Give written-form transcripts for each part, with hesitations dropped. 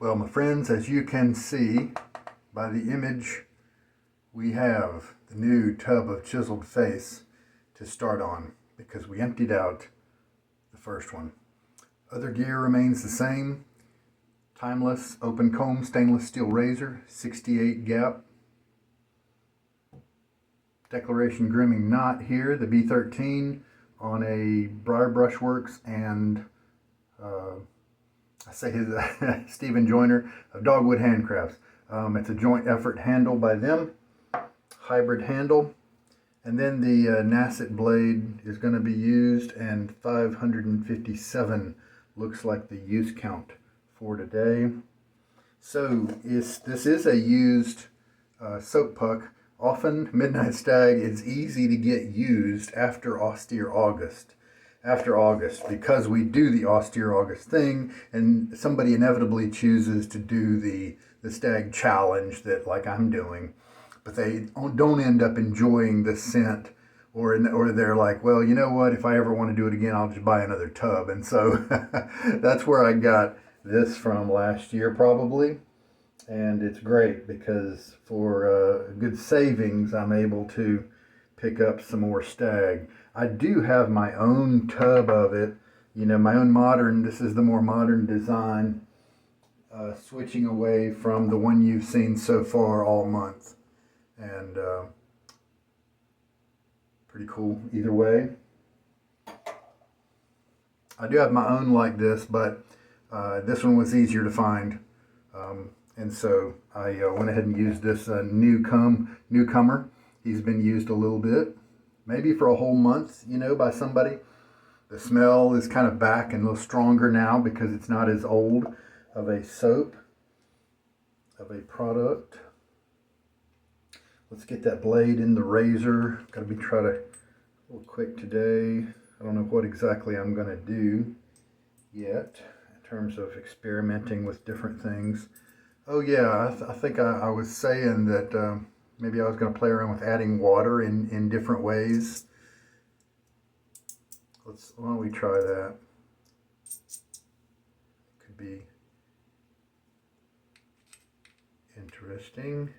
Well, my friends, as you can see by the image, we have the new tub of chiseled face to start on because we emptied out the first one. Other gear remains the same. Timeless open comb stainless steel razor, 68 gap. Declaration grooming knot here, the B13 on a Briar Brushworks and I say his Stephen Joyner of Dogwood Handcrafts. It's a joint effort handle by them, hybrid handle. And then the Nacet blade is going to be used, and 557 looks like the use count for today. So this is a used soap puck. Often Midnight Stag is easy to get used after Austere August. After August, because we do the Austere August thing, and somebody inevitably chooses to do the Stag challenge that like I'm doing, but they don't end up enjoying the scent, or they're like, well, you know what, if I ever want to do it again, I'll just buy another tub. And so that's where I got this from last year probably, and it's great because for good savings I'm able to pick up some more Stag. I do have my own tub of it, you know, my own modern, this is the more modern design, switching away from the one you've seen so far all month. And pretty cool either way. I do have my own like this, but this one was easier to find. And so I went ahead and used this newcomer. He's been used a little bit, maybe for a whole month, you know, by somebody. The smell is kind of back and a little stronger now because it's not as old of a soap, of a product. Let's get that blade in the razor. Gotta be try to a little quick today. I don't know what exactly I'm gonna do yet in terms of experimenting with different things. Oh yeah, I think I was saying that maybe I was going to play around with adding water in different ways. Why don't we try that? Could be interesting.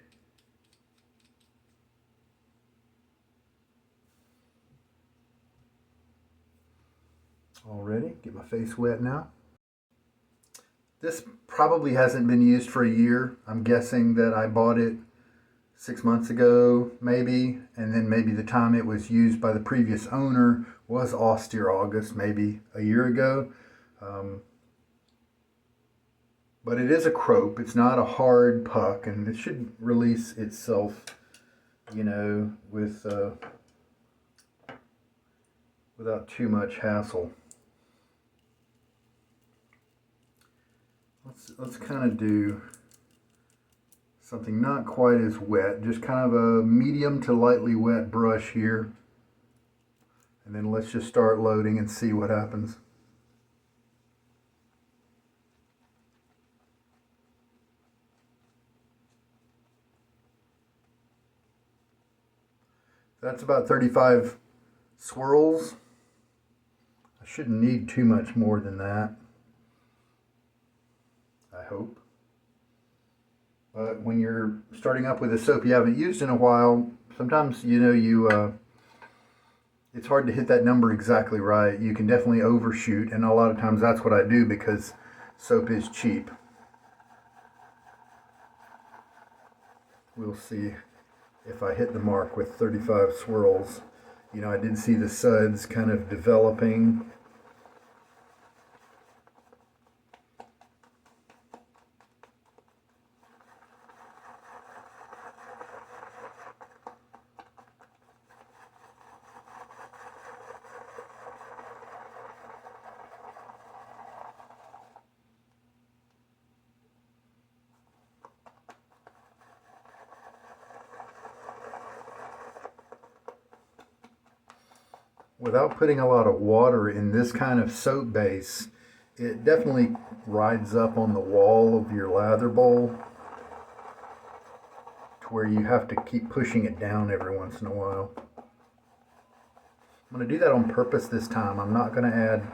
Already, get my face wet now. This probably hasn't been used for a year. I'm guessing that I bought it 6 months ago, maybe, and then maybe the time it was used by the previous owner was Austere August, maybe a year ago. But it is a crope. It's not a hard puck, and it should release itself, you know, with without too much hassle. Let's kind of do something not quite as wet, just kind of a medium to lightly wet brush here. And then let's just start loading and see what happens. That's about 35 swirls. I shouldn't need too much more than that, I hope. But when you're starting up with a soap you haven't used in a while, sometimes, you know, it's hard to hit that number exactly right. You can definitely overshoot, and a lot of times that's what I do because soap is cheap. We'll see if I hit the mark with 35 swirls. You know, I did see the suds kind of developing. Without putting a lot of water in this kind of soap base, it definitely rides up on the wall of your lather bowl to where you have to keep pushing it down every once in a while. I'm going to do that on purpose this time. I'm not going to add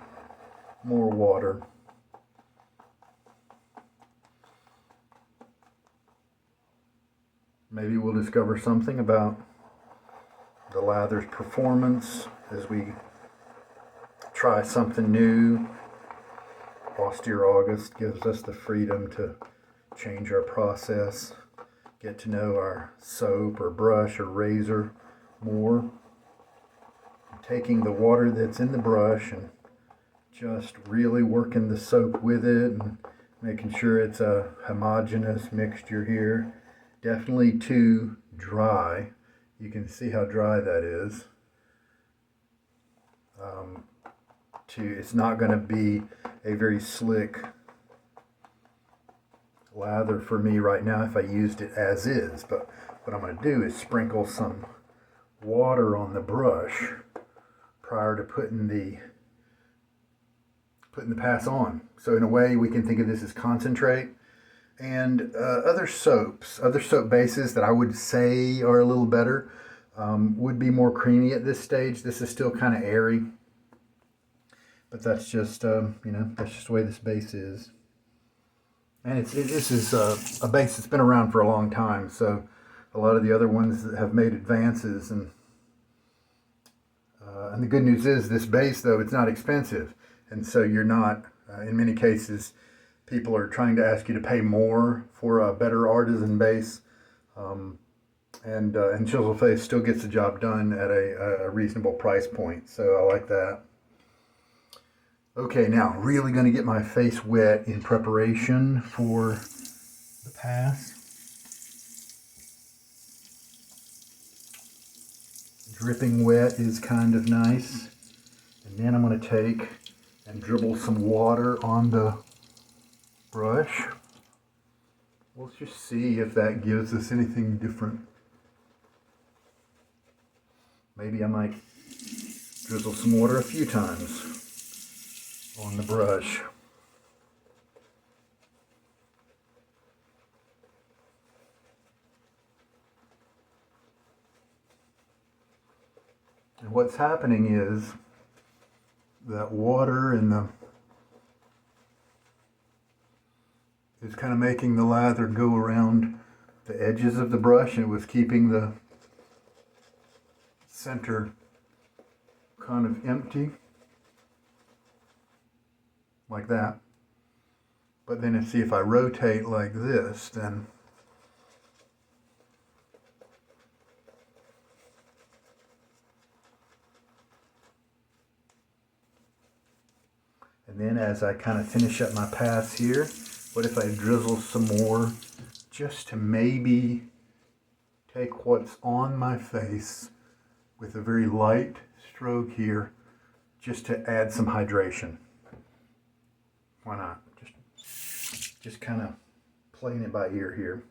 more water. Maybe we'll discover something about the lather's performance as we try something new. Austere August gives us the freedom to change our process, get to know our soap or brush or razor more. Taking the water that's in the brush and just really working the soap with it and making sure it's a homogeneous mixture here. Definitely too dry. You can see how dry that is. It's not going to be a very slick lather for me right now if I used it as is, but what I'm going to do is sprinkle some water on the brush prior to putting the pass on. So in a way we can think of this as concentrate. And other soap bases that I would say are a little better would be more creamy at this stage. This is still kind of airy, but that's just that's just the way this base is. And this is a base that's been around for a long time, so a lot of the other ones that have made advances, and the good news is this base, though, it's not expensive, and so you're not in many cases people are trying to ask you to pay more for a better artisan base, and Chisel Face still gets the job done at a reasonable price point, so I like that. Okay, now really going to get my face wet in preparation for the pass. Dripping wet is kind of nice. And then I'm going to take and dribble some water on the brush. We'll just see if that gives us anything different. Maybe I might drizzle some water a few times on the brush. And what's happening is that water is kind of making the lather go around the edges of the brush, and it was keeping the center kind of empty like that. But then see if I rotate like this, then and then as I kind of finish up my pass here, what if I drizzle some more just to maybe take what's on my face with a very light stroke here, just to add some hydration. Why not? Just kind of playing it by ear here,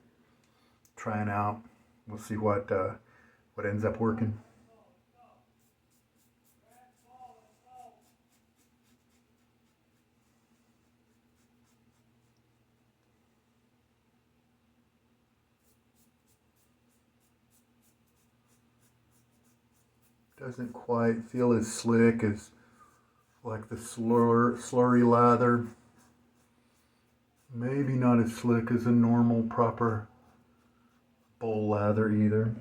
trying out. We'll see what ends up working. Doesn't quite feel as slick as like the slurry lather. Maybe not as slick as a normal proper bowl lather either.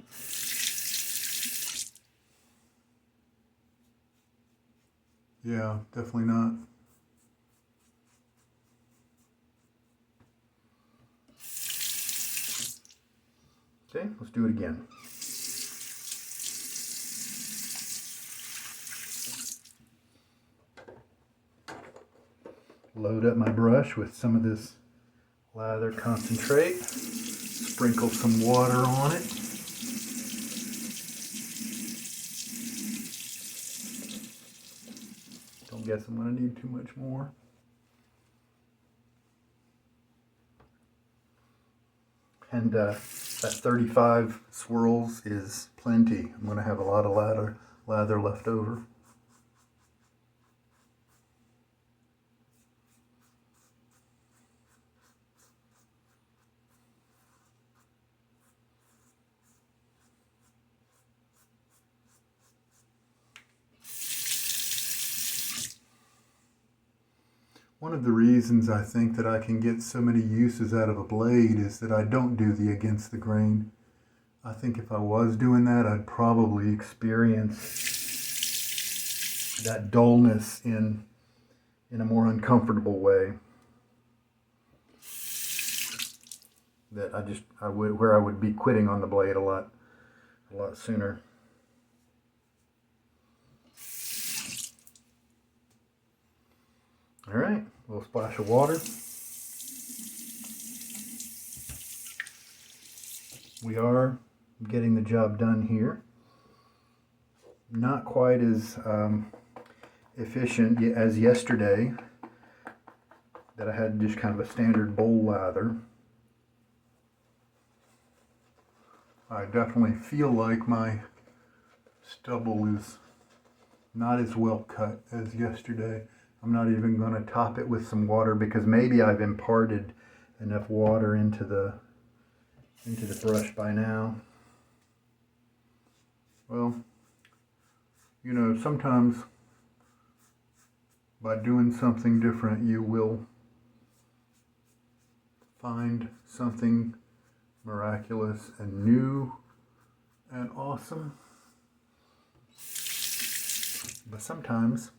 Yeah, definitely not. Okay, let's do it again. Load up my brush with some of this lather concentrate, sprinkle some water on it. Don't guess I'm going to need too much more. And that 35 swirls is plenty. I'm going to have a lot of lather left over. One of the reasons I think that I can get so many uses out of a blade is that I don't do the against the grain I think if I was doing that, I'd probably experience that dullness in a more uncomfortable way. That I would be quitting on the blade a lot sooner. All right, a little splash of water. We are getting the job done here. Not quite as efficient as yesterday, that I had just kind of a standard bowl lather. I definitely feel like my stubble is not as well cut as yesterday. I'm not even going to top it with some water because maybe I've imparted enough water into the brush by now. Well, you know, sometimes by doing something different, you will find something miraculous and new and awesome. But sometimes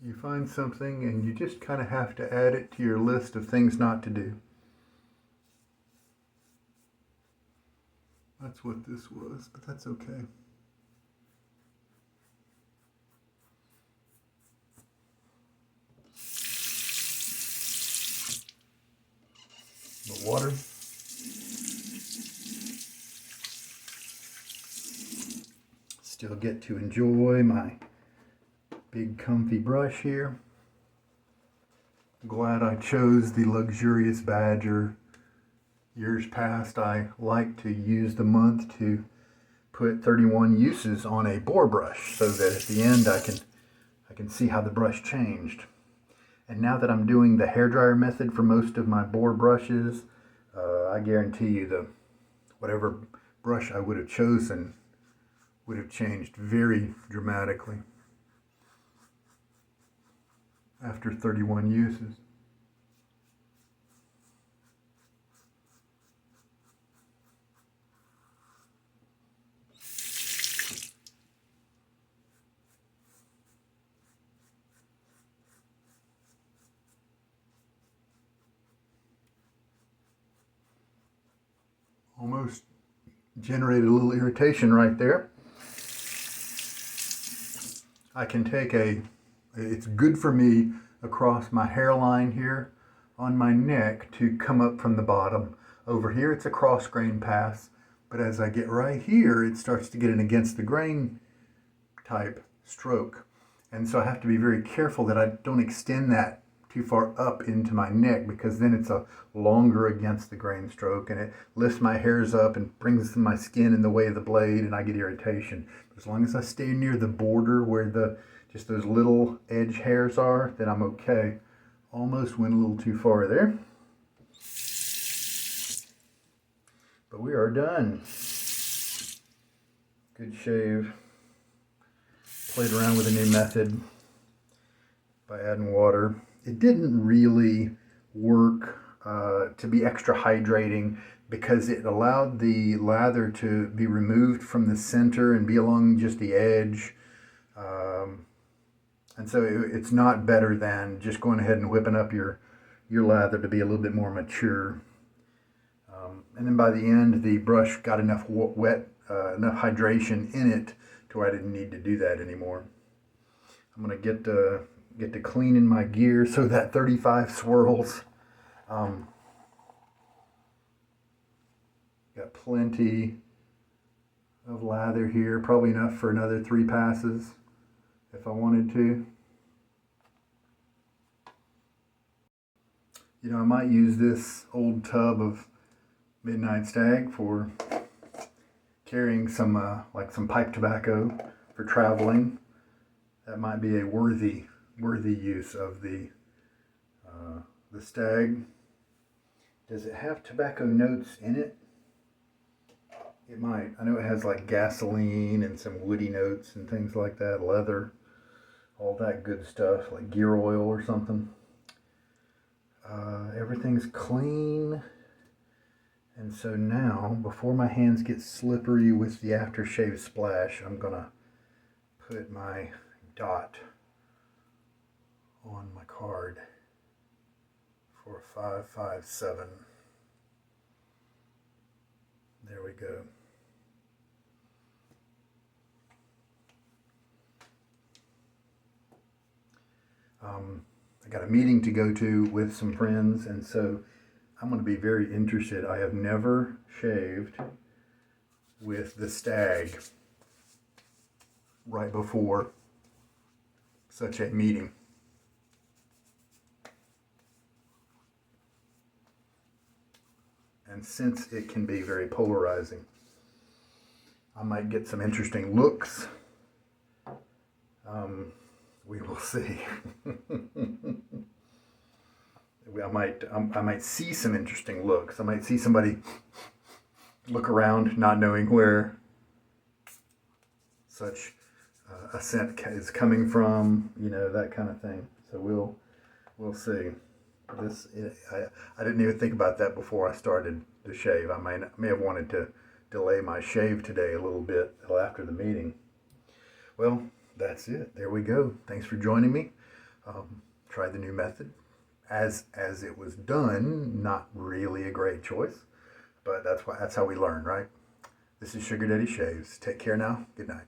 you find something and you just kind of have to add it to your list of things not to do. That's what this was, but that's okay. The water. Still get to enjoy my big comfy brush here. Glad I chose the luxurious Badger. Years past, I like to use the month to put 31 uses on a boar brush so that at the end I can see how the brush changed. And now that I'm doing the hairdryer method for most of my boar brushes, I guarantee you whatever brush I would have chosen would have changed very dramatically after 31 uses. Almost generated a little irritation right there. I can take it's good for me across my hairline here on my neck to come up from the bottom. Over here it's a cross grain pass, but as I get right here, it starts to get an against the grain type stroke. And so I have to be very careful that I don't extend that too far up into my neck, because then it's a longer against the grain stroke and it lifts my hairs up and brings my skin in the way of the blade and I get irritation. But as long as I stay near the border where just those little edge hairs are, then I'm okay. Almost went a little too far there. But we are done. Good shave. Played around with a new method by adding water. It didn't really work to be extra hydrating because it allowed the lather to be removed from the center and be along just the edge. And so it's not better than just going ahead and whipping up your lather to be a little bit more mature. And then by the end, the brush got enough enough hydration in it to where I didn't need to do that anymore. I'm going to get to cleaning my gear so that 35 swirls. Got plenty of lather here, probably enough for another 3 passes if I wanted to. You know, I might use this old tub of Midnight Stag for carrying some pipe tobacco for traveling. That might be a worthy use of the Stag. Does it have tobacco notes in it? It might. I know it has like gasoline and some woody notes and things like that, leather, all that good stuff, like gear oil or something. Everything's clean And so now, before my hands get slippery with the aftershave splash, I'm gonna put my dot on my card for 557. There we go. I got a meeting to go to with some friends, and so I'm going to be very interested. I have never shaved with the Stag right before such a meeting. And since it can be very polarizing, I might get some interesting looks. We will see. I might see some interesting looks. I might see somebody look around, not knowing where such a scent is coming from. You know, that kind of thing. So we'll see. I didn't even think about that before I started the shave. I may have wanted to delay my shave today a little bit till after the meeting. Well, that's it. There we go. Thanks for joining me. Try the new method. As it was done, not really a great choice, but that's how we learn, right? This is Sugar Daddy Shaves. Take care now. Good night.